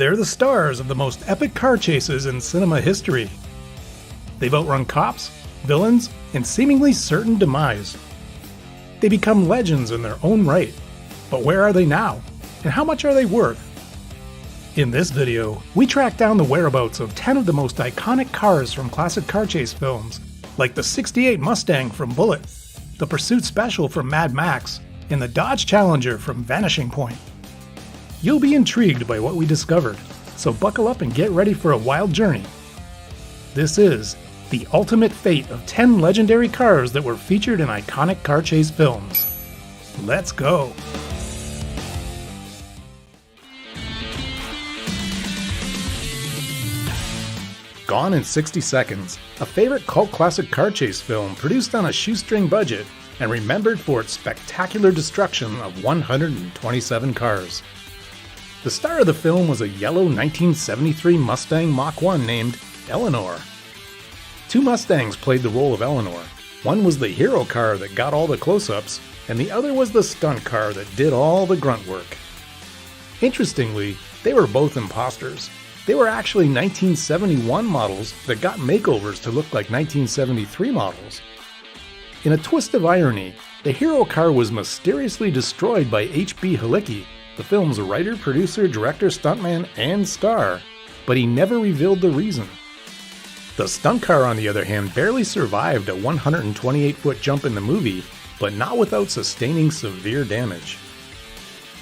They're the stars of the most epic car chases in cinema history. They've outrun cops, villains, and seemingly certain demise. They become legends in their own right. But where are they now? And how much are they worth? In this video, we track down the whereabouts of 10 of the most iconic cars from classic car chase films, like the '68 Mustang from Bullitt, the Pursuit Special from Mad Max, and the Dodge Challenger from Vanishing Point. You'll be intrigued by what we discovered, so buckle up and get ready for a wild journey. This is the ultimate fate of 10 legendary cars that were featured in iconic car chase films. Let's go! Gone in 60 Seconds, a favorite cult classic car chase film produced on a shoestring budget and remembered for its spectacular destruction of 127 cars. The star of the film was a yellow 1973 Mustang Mach 1 named Eleanor. Two Mustangs played the role of Eleanor. One was the hero car that got all the close-ups, and the other was the stunt car that did all the grunt work. Interestingly, they were both imposters. They were actually 1971 models that got makeovers to look like 1973 models. In a twist of irony, the hero car was mysteriously destroyed by H.B. Halicki, the film's writer, producer, director, stuntman, and star, but he never revealed the reason. The stunt car, on the other hand, barely survived a 128-foot jump in the movie, but not without sustaining severe damage.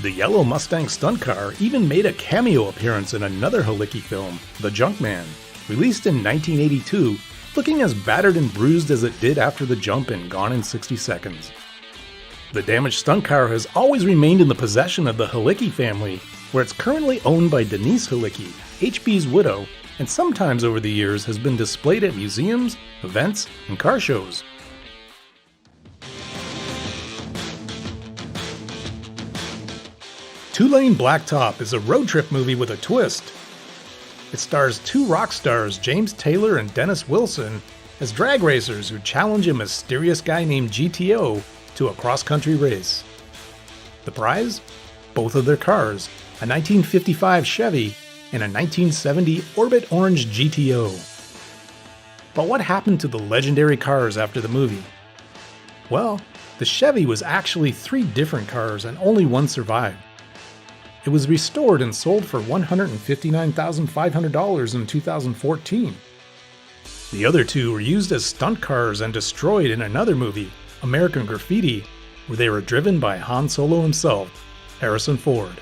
The yellow Mustang stunt car even made a cameo appearance in another Halicki film, The Junkman, released in 1982, looking as battered and bruised as it did after the jump in Gone in 60 Seconds. The damaged stunt car has always remained in the possession of the Halicki family, where it's currently owned by Denise Halicki, HB's widow, and sometimes over the years has been displayed at museums, events, and car shows. Two-Lane Blacktop is a road trip movie with a twist. It stars two rock stars, James Taylor and Dennis Wilson, as drag racers who challenge a mysterious guy named GTO to a cross-country race. The prize? Both of their cars, a 1955 Chevy and a 1970 Orbit Orange GTO. But what happened to the legendary cars after the movie? Well, the Chevy was actually 3 different cars and only one survived. It was restored and sold for $159,500 in 2014. The other 2 were used as stunt cars and destroyed in another movie, American Graffiti, where they were driven by Han Solo himself, Harrison Ford.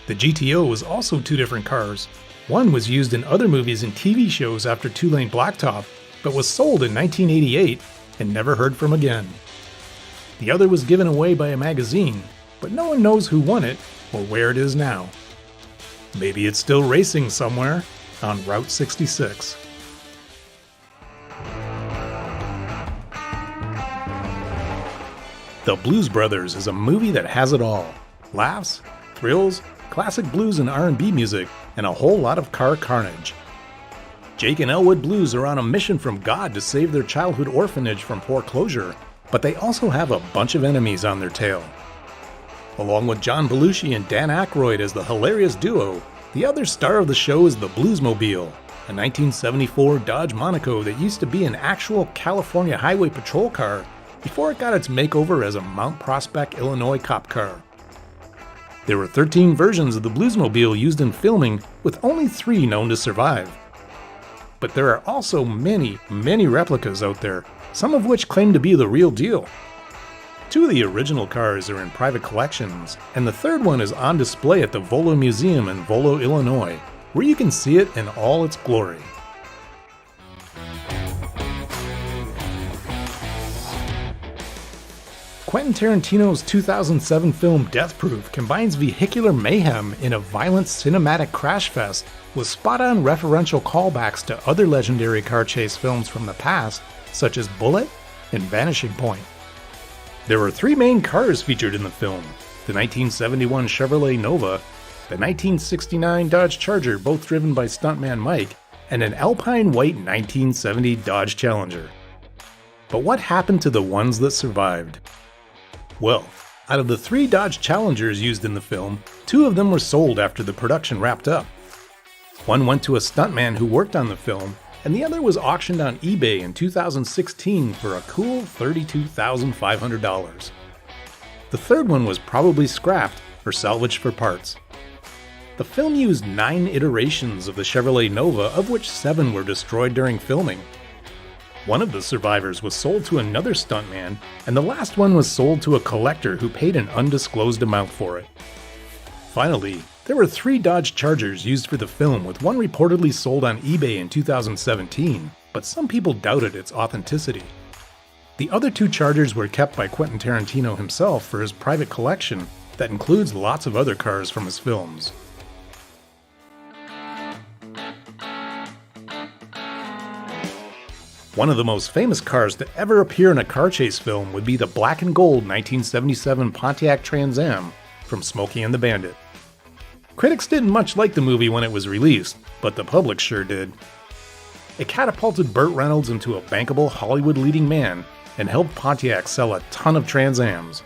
The GTO was also 2 different cars. One was used in other movies and TV shows after Two-Lane Blacktop, but was sold in 1988 and never heard from again. The other was given away by a magazine, but no one knows who won it or where it is now. Maybe it's still racing somewhere on Route 66. The Blues Brothers is a movie that has it all. Laughs, thrills, classic blues and R&B music, and a whole lot of car carnage. Jake and Elwood Blues are on a mission from God to save their childhood orphanage from foreclosure, but they also have a bunch of enemies on their tail. Along with John Belushi and Dan Aykroyd as the hilarious duo, the other star of the show is the Bluesmobile, a 1974 Dodge Monaco that used to be an actual California Highway Patrol car before it got its makeover as a Mount Prospect, Illinois cop car. There were 13 versions of the Bluesmobile used in filming, with only 3 known to survive. But there are also many replicas out there, some of which claim to be the real deal. 2 of the original cars are in private collections, and the third one is on display at the Volo Museum in Volo, Illinois, where you can see it in all its glory. Quentin Tarantino's 2007 film Death Proof combines vehicular mayhem in a violent cinematic crash fest with spot-on referential callbacks to other legendary car chase films from the past, such as Bullitt and Vanishing Point. There were 3 main cars featured in the film: the 1971 Chevrolet Nova, the 1969 Dodge Charger, both driven by stuntman Mike, and an Alpine white 1970 Dodge Challenger. But what happened to the ones that survived? Well, Out of the 3 Dodge Challengers used in the film, 2 of them were sold after the production wrapped up. One went to a stuntman who worked on the film, and the other was auctioned on eBay in 2016 for a cool $32,500. The third one was probably scrapped or salvaged for parts. The film used 9 iterations of the Chevrolet Nova, of which 7 were destroyed during filming. One of the survivors was sold to another stuntman, and the last one was sold to a collector who paid an undisclosed amount for it. Finally, there were 3 Dodge Chargers used for the film, with one reportedly sold on eBay in 2017, but some people doubted its authenticity. The other 2 Chargers were kept by Quentin Tarantino himself for his private collection that includes lots of other cars from his films. One of the most famous cars to ever appear in a car chase film would be the black and gold 1977 Pontiac Trans Am from Smokey and the Bandit. Critics didn't much like the movie when it was released, but the public sure did. It catapulted Burt Reynolds into a bankable Hollywood leading man and helped Pontiac sell a ton of Trans Ams.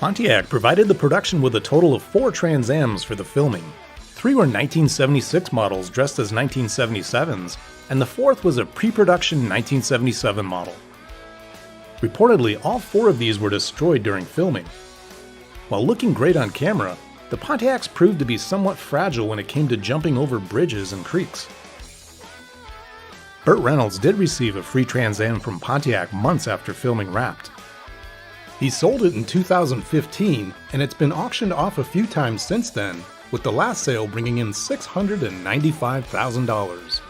Pontiac provided the production with a total of 4 Trans Ams for the filming. 3 were 1976 models dressed as 1977s, and the 4th was a pre-production 1977 model. Reportedly, all 4 of these were destroyed during filming. While looking great on camera, the Pontiacs proved to be somewhat fragile when it came to jumping over bridges and creeks. Burt Reynolds did receive a free Trans Am from Pontiac months after filming wrapped. He sold it in 2015, and it's been auctioned off a few times since then, with the last sale bringing in $695,000.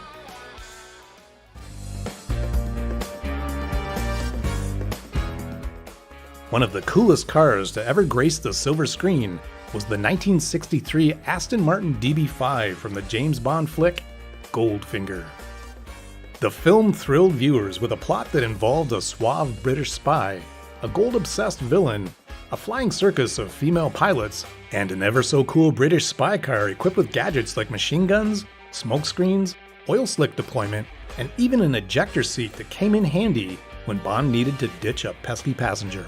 One of the coolest cars to ever grace the silver screen was the 1963 Aston Martin DB5 from the James Bond flick Goldfinger. The film thrilled viewers with a plot that involved a suave British spy, a gold-obsessed villain, a flying circus of female pilots, and an ever-so-cool British spy car equipped with gadgets like machine guns, smoke screens, oil slick deployment, and even an ejector seat that came in handy when Bond needed to ditch a pesky passenger.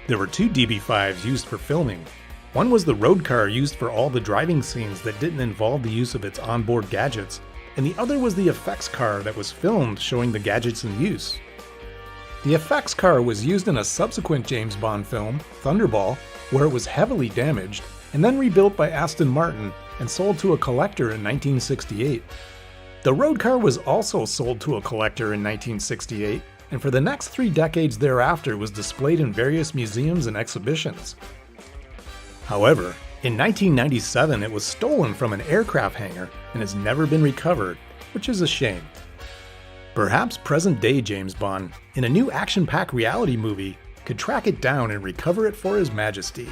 There were 2 DB5s used for filming. One was the road car used for all the driving scenes that didn't involve the use of its onboard gadgets, and the other was the effects car that was filmed showing the gadgets in use. The effects car was used in a subsequent James Bond film, Thunderball, where it was heavily damaged, and then rebuilt by Aston Martin and sold to a collector in 1968. The road car was also sold to a collector in 1968, and for the next 3 decades thereafter was displayed in various museums and exhibitions. However, in 1997 it was stolen from an aircraft hangar and has never been recovered, which is a shame. Perhaps present-day James Bond, in a new action-packed reality movie, could track it down and recover it for His Majesty.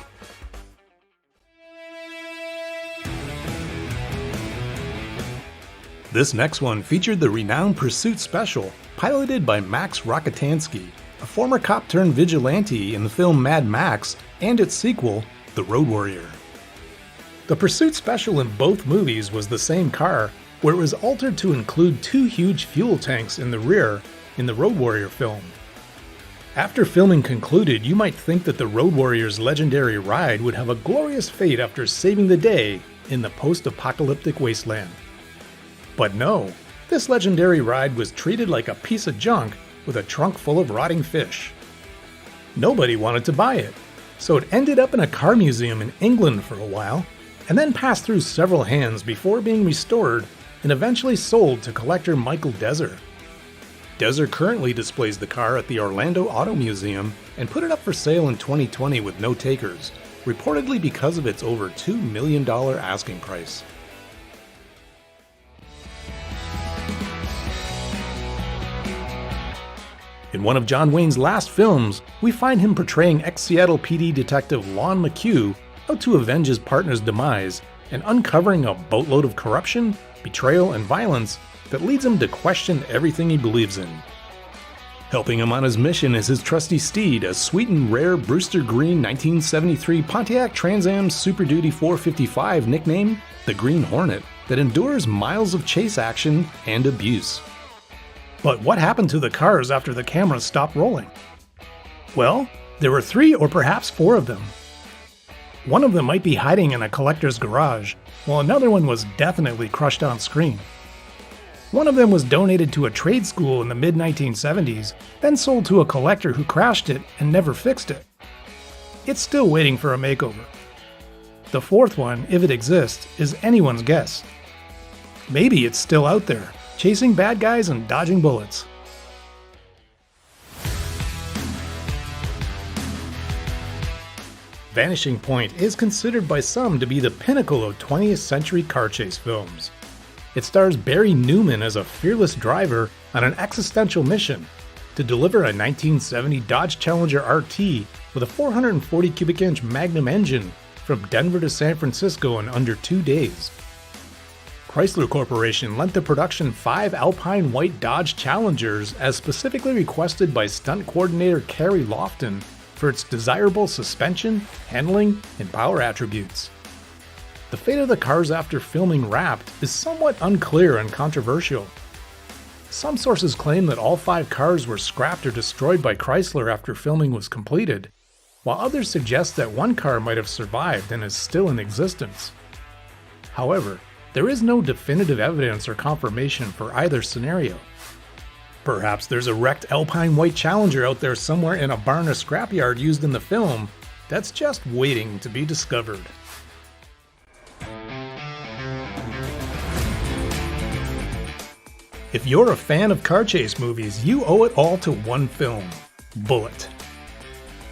This next one featured the renowned Pursuit Special, piloted by Max Rockatansky, a former cop-turned-vigilante in the film Mad Max and its sequel, The Road Warrior. The Pursuit Special in both movies was the same car, where it was altered to include 2 huge fuel tanks in the rear in the Road Warrior film. After filming concluded, you might think that the Road Warrior's legendary ride would have a glorious fate after saving the day in the post-apocalyptic wasteland. But no, this legendary ride was treated like a piece of junk with a trunk full of rotting fish. Nobody wanted to buy it, so it ended up in a car museum in England for a while, and then passed through several hands before being restored and eventually sold to collector Michael Dezer. Dezer currently displays the car at the Orlando Auto Museum and put it up for sale in 2020 with no takers, reportedly because of its over $2 million asking price. In one of John Wayne's last films, we find him portraying ex-Seattle PD detective Lon McHugh out to avenge his partner's demise and uncovering a boatload of corruption, betrayal, and violence that leads him to question everything he believes in. Helping him on his mission is his trusty steed, a sweet and rare Brewster Green 1973 Pontiac Trans Am Super Duty 455 nicknamed the Green Hornet that endures miles of chase action and abuse. But what happened to the cars after the cameras stopped rolling? Well, There were 3 or perhaps 4 of them. One of them might be hiding in a collector's garage, while another one was definitely crushed on screen. One of them was donated to a trade school in the mid-1970s, then sold to a collector who crashed it and never fixed it. It's still waiting for a makeover. The 4th one, if it exists, is anyone's guess. Maybe it's still out there, chasing bad guys and dodging bullets. Vanishing Point is considered by some to be the pinnacle of 20th century car chase films. It stars Barry Newman as a fearless driver on an existential mission to deliver a 1970 Dodge Challenger RT with a 440 cubic inch Magnum engine from Denver to San Francisco in under 2 days. Chrysler Corporation lent the production 5 Alpine White Dodge Challengers as specifically requested by stunt coordinator Carrie Lofton for its desirable suspension, handling, and power attributes. The fate of the cars after filming Wrapped is somewhat unclear and controversial. Some sources claim that all 5 cars were scrapped or destroyed by Chrysler after filming was completed, while others suggest that one car might have survived and is still in existence. However, there is no definitive evidence or confirmation for either scenario. Perhaps there's a wrecked Alpine White Challenger out there somewhere in a barn or scrapyard used in the film that's just waiting to be discovered. If you're a fan of car chase movies, you owe it all to one film, Bullitt.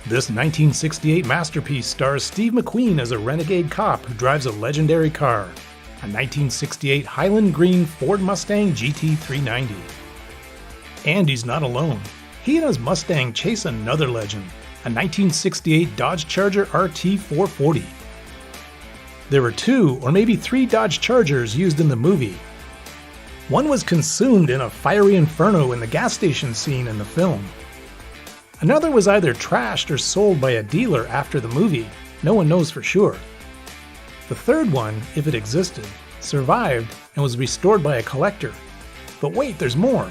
This 1968 masterpiece stars Steve McQueen as a renegade cop who drives a legendary car, a 1968 Highland Green Ford Mustang GT390. And he's not alone. He and his Mustang chase another legend, a 1968 Dodge Charger RT440. There were 2 or maybe 3 Dodge Chargers used in the movie. One was consumed in a fiery inferno in the gas station scene in the film. Another was either trashed or sold by a dealer after the movie, no one knows for sure. The 3rd one, if it existed, survived and was restored by a collector. But wait, there's more!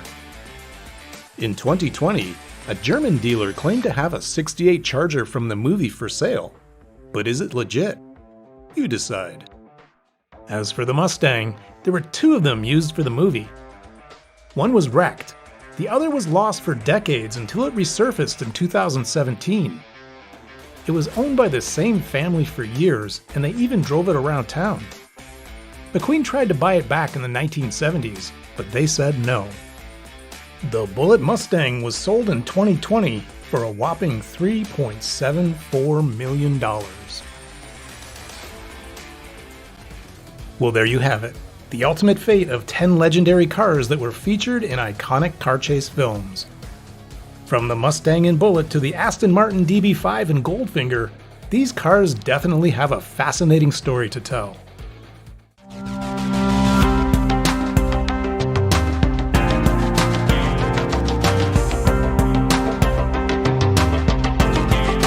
In 2020, a German dealer claimed to have a 68 Charger from the movie for sale. But is it legit? You decide. As for the Mustang, there were 2 of them used for the movie. One was wrecked. The other was lost for decades until it resurfaced in 2017. It was owned by the same family for years, and they even drove it around town. McQueen tried to buy it back in the 1970s, but they said no. The Bullitt Mustang was sold in 2020 for a whopping $3.74 million. Well, there you have it. The ultimate fate of 10 legendary cars that were featured in iconic car chase films. From the Mustang and Bullitt to the Aston Martin DB5 and Goldfinger, these cars definitely have a fascinating story to tell.